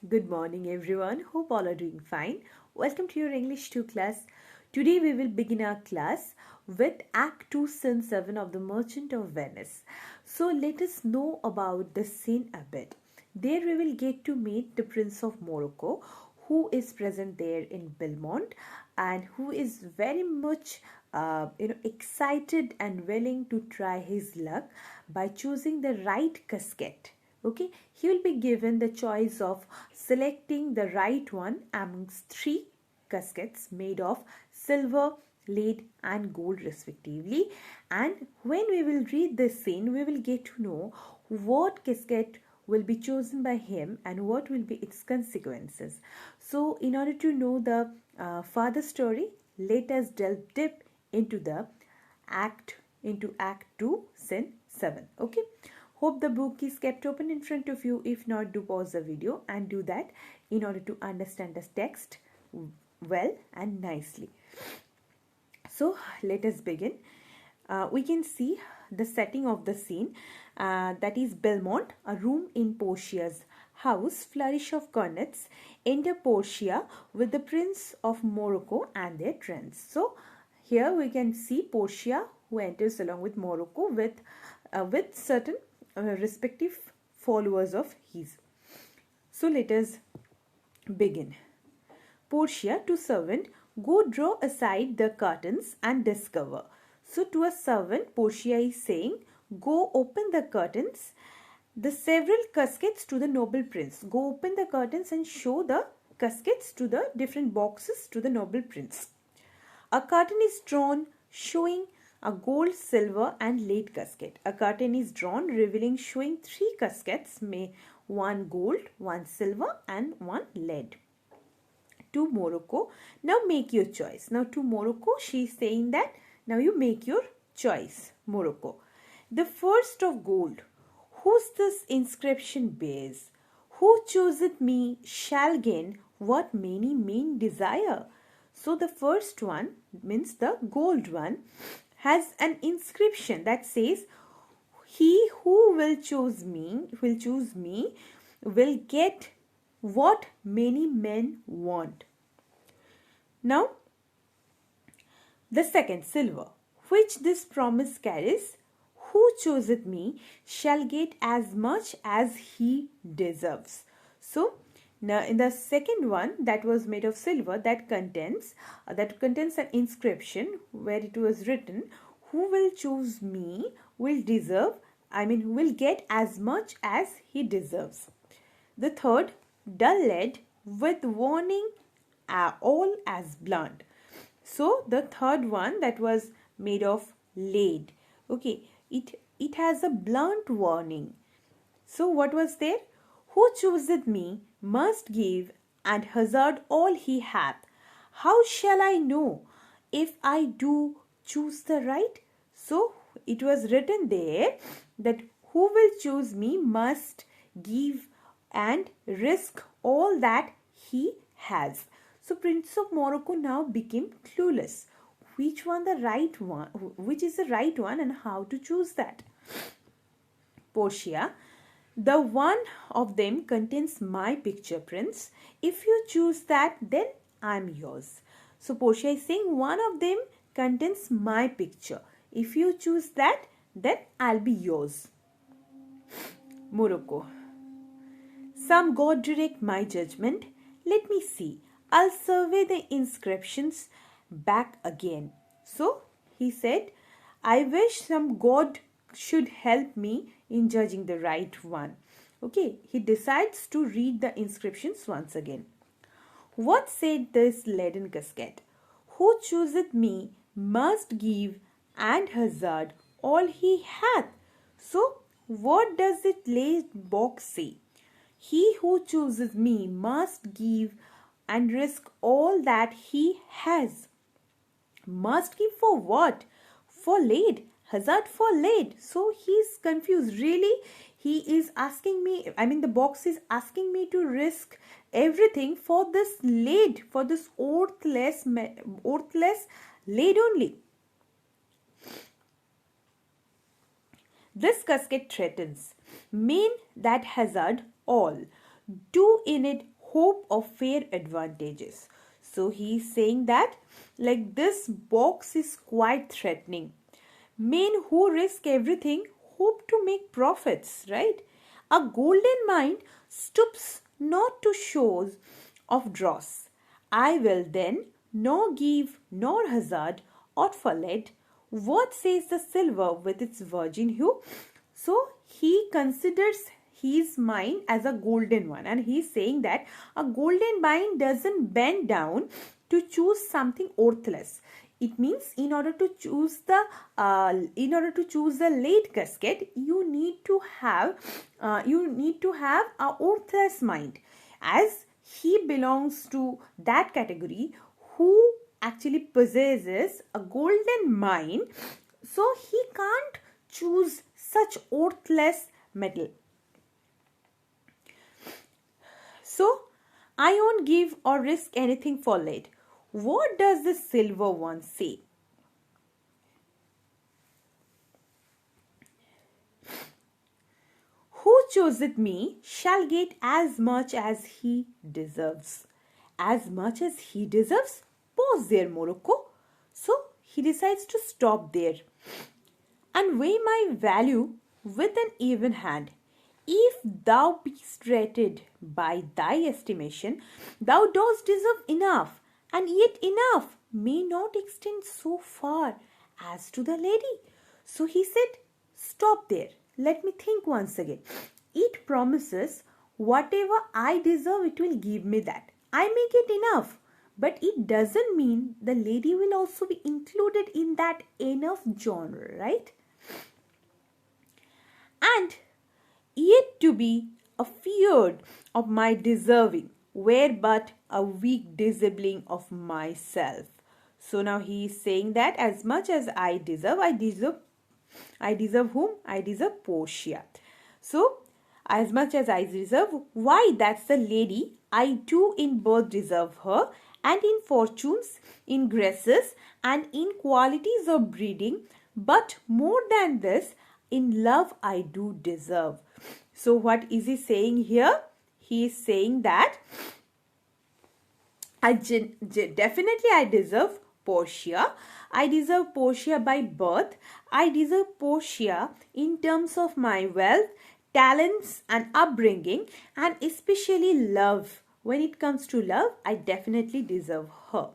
Good morning, everyone. Hope all are doing fine. Welcome to your English 2 class. Today we will begin our class with Act 2, Scene 7 of The Merchant of Venice. So let us know about the scene a bit. There we will get to meet the Prince of Morocco, who is present there in Belmont and who is very much excited and willing to try his luck by choosing the right casket. Okay, he will be given the choice of selecting the right one amongst three caskets made of silver, lead and gold respectively. And when we will read this scene, we will get to know what casket will be chosen by him and what will be its consequences. So in order to know the further story, let us delve deep into Act 2, Scene 7. Okay. Hope the book is kept open in front of you. If not, do pause the video and do that in order to understand the text well and nicely. So let us begin. We can see the setting of the scene, that is Belmont, a room in Portia's house, flourish of cornets, enter Portia with the Prince of Morocco and their friends. So here we can see Portia who enters along with Morocco with certain respective followers of his. So let us begin. Portia to servant, go draw aside the curtains and discover. So to a servant, Portia is saying, go open the curtains, the several caskets to the noble prince. Go open the curtains and show the caskets to the different boxes to the noble prince. A curtain is drawn showing a gold, silver and lead casket. A curtain is drawn revealing showing three caskets, one gold, one silver and one lead. To Morocco, now make your choice. Now to Morocco, she is saying that now you make your choice, Morocco. The first of gold, whose this inscription bears, who chooseth me shall gain what many men desire. So the first one, means the gold one, has an inscription that says, he who will choose me will get what many men want. Now the second, silver, which this promise carries, who chooseth me shall get as much as he deserves. So now in the second one, that was made of silver, that contains an inscription where it was written, who will choose me will get as much as he deserves. The third, dull lead with warning all as blunt. So the third one, that was made of lead. Okay, it has a blunt warning. So what was there? Who chooseth me must give and hazard all he hath. How shall I know if I do choose the right? So it was written there that who will choose me must give and risk all that he has. So Prince of Morocco now became clueless. Which is the right one and how to choose that? Portia, the one of them contains my picture, Prince. If you choose that, then I am yours. So Portia is saying one of them contains my picture. If you choose that, then I'll be yours. Morocco, some God direct my judgment. Let me see. I'll survey the inscriptions back again. So he said, I wish some God should help me in judging the right one. Okay, he decides to read the inscriptions once again. What said this leaden casket? Who chooseth me must give and hazard all he hath. So what does it lead box say? He who chooses me must give and risk all that he has. Must give for what? For lead. Hazard for lead. So he is confused. Really, he is asking me, the box is asking me to risk everything for this lead, for this worthless lead only. This casket threatens men that hazard all. do in it hope of fair advantages. So he is saying that like this box is quite threatening. Men who risk everything hope to make profits, right? A golden mind stoops not to shows of dross. I will then nor give nor hazard aught for lead. What says the silver with its virgin hue? So he considers his mind as a golden one, and he's saying that a golden mind doesn't bend down to choose something worthless. It means in order to choose the late casket, you need to have a worthless mind, as he belongs to that category who actually possesses a golden mind, so he can't choose such worthless metal. So I won't give or risk anything for lead. What does the silver one say? Who chooseth me shall get as much as he deserves. As much as he deserves? Pause there, Morocco. So he decides to stop there and weigh my value with an even hand. If thou beest rated by thy estimation, thou dost deserve enough, and yet enough may not extend so far as to the lady. So he said, stop there. Let me think once again. It promises whatever I deserve, it will give me that. I may get enough, but it doesn't mean the lady will also be included in that enough genre, right? And yet to be afeard of my deserving were but a weak disabling of myself. So now he is saying that as much as I deserve whom? I deserve Portia. So as much as I deserve, why, that's the lady. I too in birth deserve her, and in fortunes, in graces, and in qualities of breeding, but more than this, in love I do deserve. So what is he saying here? He is saying that definitely I deserve Portia. I deserve Portia by birth. I deserve Portia in terms of my wealth, talents and upbringing, and especially love. When it comes to love, I definitely deserve her.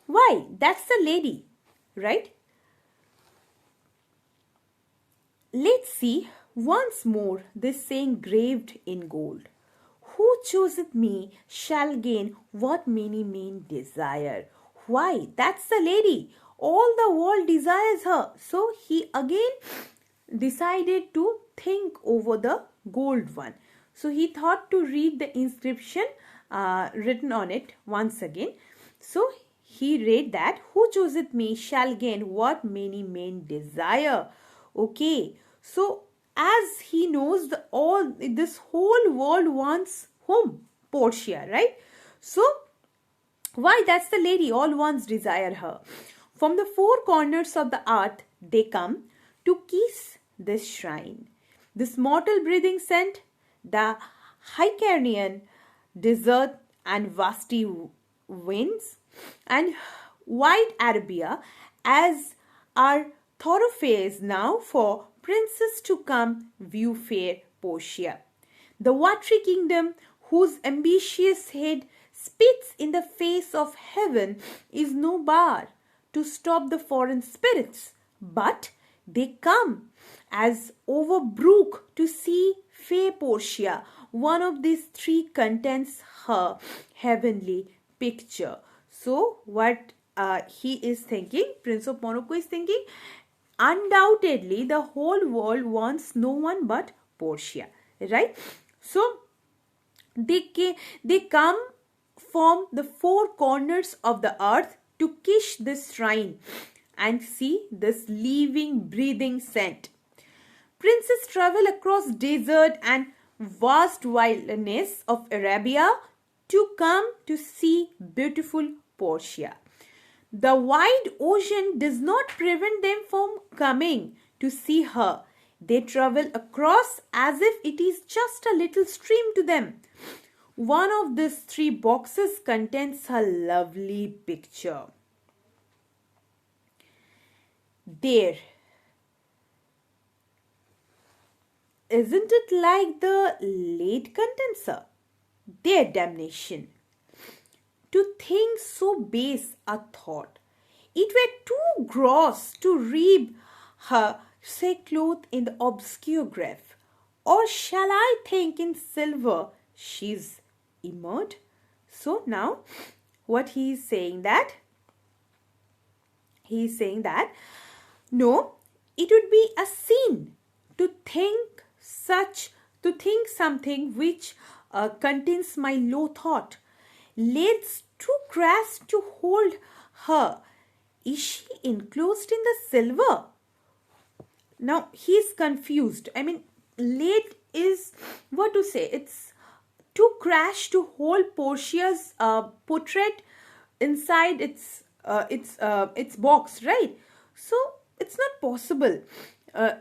Why? That's the lady, right? Let's see once more this saying graved in gold. Who chooseth me shall gain what many men desire. Why? That's the lady. All the world desires her. So he again decided to think over the gold one. So he thought to read the inscription written on it once again. So he read that, who chooseth me shall gain what many men desire. Okay. So as he knows, this whole world wants whom? Portia, right? So why? That's the lady. All ones desire her. From the four corners of the earth they come to kiss this shrine. This mortal breathing scent, the Hycernian desert and vasty winds, and wide Arabia as are thoroughfares now for princes to come view fair Portia. The watery kingdom, whose ambitious head spits in the face of heaven, is no bar to stop the foreign spirits, but they come as over brook to see fair Portia. One of these three contents her heavenly picture. So what he is thinking, Prince of Monaco is thinking, undoubtedly the whole world wants no one but Portia, right? So they come from the four corners of the earth to kiss this shrine and see this living, breathing scent. Princes travel across desert and vast wilderness of Arabia to come to see beautiful Portia. The wide ocean does not prevent them from coming to see her. They travel across as if it is just a little stream to them. One of these three boxes contains a lovely picture. There. Isn't it like the late condenser? Their damnation. To think so base a thought. It were too gross to read her sackcloth in the obscure grave. Or shall I think in silver she's immured? So now what he is saying that? He is saying that no, it would be a sin to think something which contains my low thought. Legs too crass to hold her. Is she enclosed in the silver? Now he is confused. I mean, late is what to say. It's too crash to hold Portia's portrait inside its box, right? So it's not possible.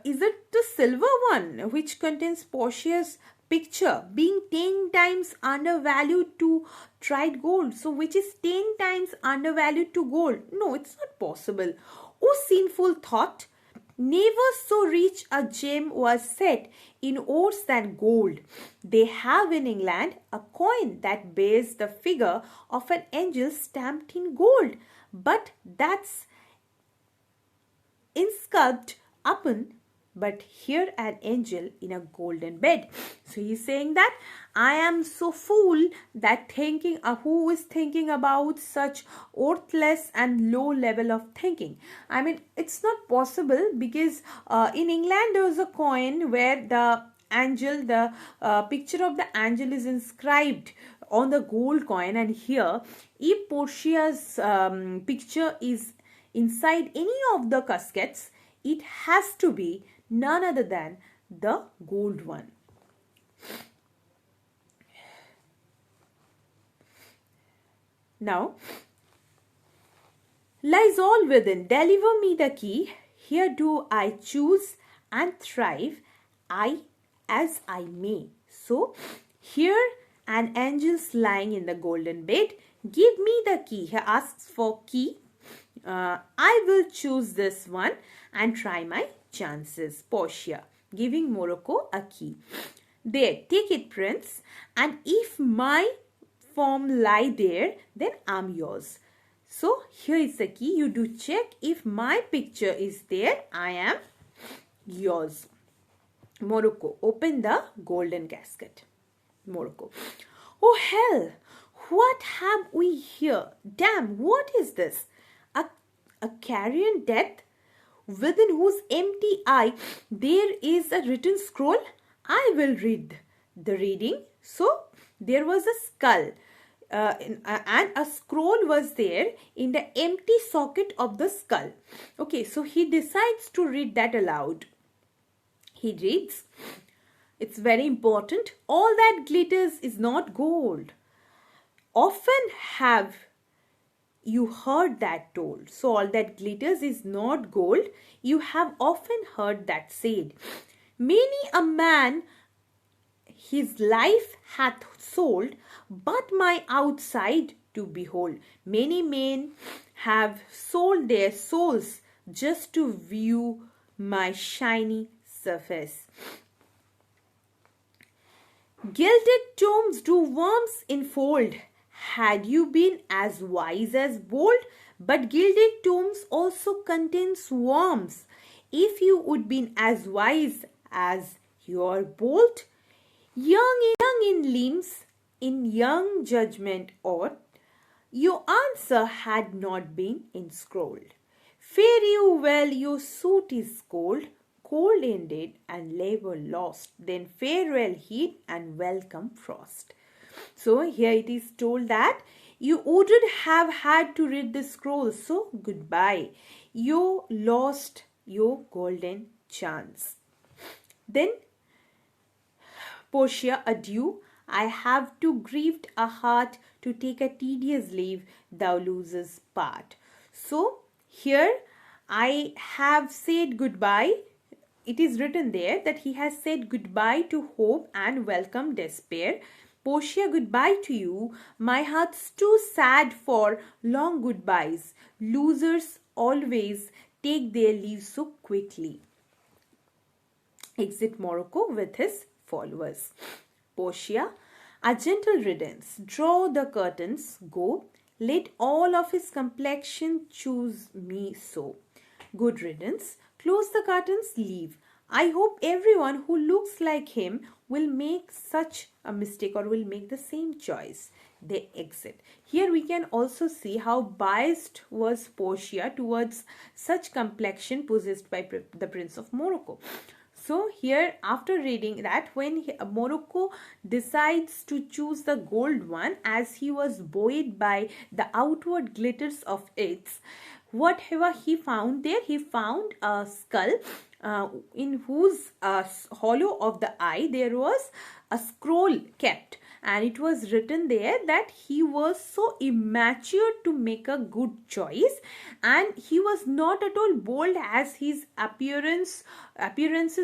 Is it the silver one which contains Portia's picture being 10 times undervalued to tried gold? So which is 10 times undervalued to gold? No, it's not possible. Oh, sinful thought! Never so rich a gem was set in ores than gold. They have in England a coin that bears the figure of an angel stamped in gold, but that's inscribed upon, but here an angel in a golden bed. So he's saying that I am so fool that thinking who is thinking about such worthless and low level of thinking. I mean, it's not possible because in England there was a coin where the picture of the angel is inscribed on the gold coin, and here if Portia's picture is inside any of the caskets, it has to be none other than the gold one. Now, lies all within. Deliver me the key. Here do I choose and thrive, I as I may. So, here an angel's lying in the golden bed. Give me the key. He asks for key. I will choose this one and try my chances. Portia giving Morocco a key. There, take it, prince, and if my form lie there, then I'm yours. So here is the key. You do check. If my picture is there, I am yours. Morocco, open the golden casket. Morocco. Oh hell, what have we here? Damn, what is this? A carrion death, within whose empty eye there is a written scroll? I will read the reading. So there was a skull and a scroll was there in the empty socket of the skull. Okay, so he decides to read that aloud. He reads, it's very important. All that glitters is not gold. Often have you heard that told. So all that glitters is not gold. You have often heard that said. Many a man his life hath sold, but my outside to behold. Many men have sold their souls just to view my shiny surface. Gilded tombs do worms enfold. Had you been as wise as bold, but gilded tombs also contains worms. If you would been as wise as you are bold, young in limbs, in young judgment ought, your answer had not been inscrolled. Fare you well, your suit is cold, cold indeed, and labor lost. Then farewell heat and welcome frost. So here it is told that you wouldn't have had to read the scroll. So goodbye. You lost your golden chance. Then Portia, adieu. I have too grieved a heart to take a tedious leave. Thou losest part. So here I have said goodbye it is written there that he has said goodbye to hope and welcome despair. Portia, goodbye to you. My heart's too sad for long goodbyes. Losers always take their leave so quickly. Exit Morocco with his followers. Portia, a gentle riddance. Draw the curtains, go. Let all of his complexion choose me so. Good riddance. Close the curtains, leave. I hope everyone who looks like him will make such a mistake or will make the same choice. They exit. Here we can also see how biased was Portia towards such complexion possessed by the Prince of Morocco. So here, after reading that, when Morocco decides to choose the gold one, as he was buoyed by the outward glitters of its, whatever he found there, he found a skull in whose hollow of the eye there was a scroll kept, and it was written there that he was so immature to make a good choice, and he was not at all bold as his appearances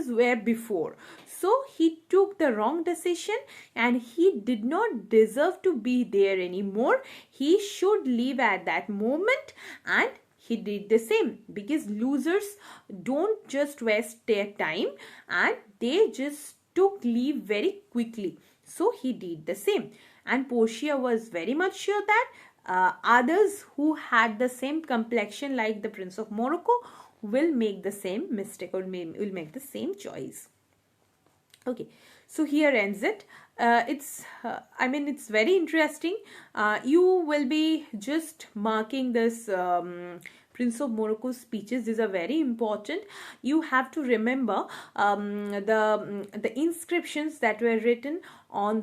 were before. So he took the wrong decision, and he did not deserve to be there anymore. He should leave at that moment, and he did the same, because losers don't just waste their time, and they just took leave very quickly. So he did the same, and Portia was very much sure that others who had the same complexion like the Prince of Morocco will make the same mistake or will make the same choice. Okay, so here ends it. It's very interesting. You will be just marking this Prince of Morocco's speeches. These are very important. You have to remember the inscriptions that were written on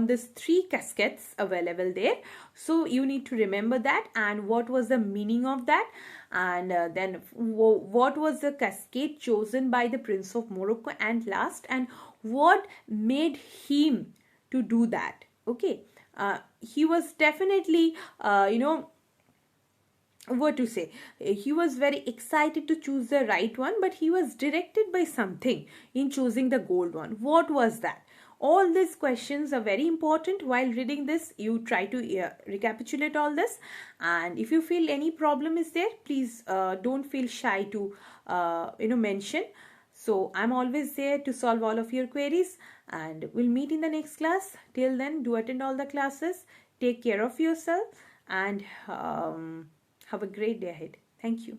this 3 caskets available there. So you need to remember that, and what was the meaning of that, and then what was the cascade chosen by the Prince of Morocco, and last, and what made him to do that. Okay, he was definitely what to say, he was very excited to choose the right one, but he was directed by something in choosing the gold one. What was that? All these questions are very important. While reading this, you try to recapitulate all this, and if you feel any problem is there, please don't feel shy to mention. So I'm always there to solve all of your queries, and we'll meet in the next class. Till then, do attend all the classes, take care of yourself, and have a great day ahead. Thank you.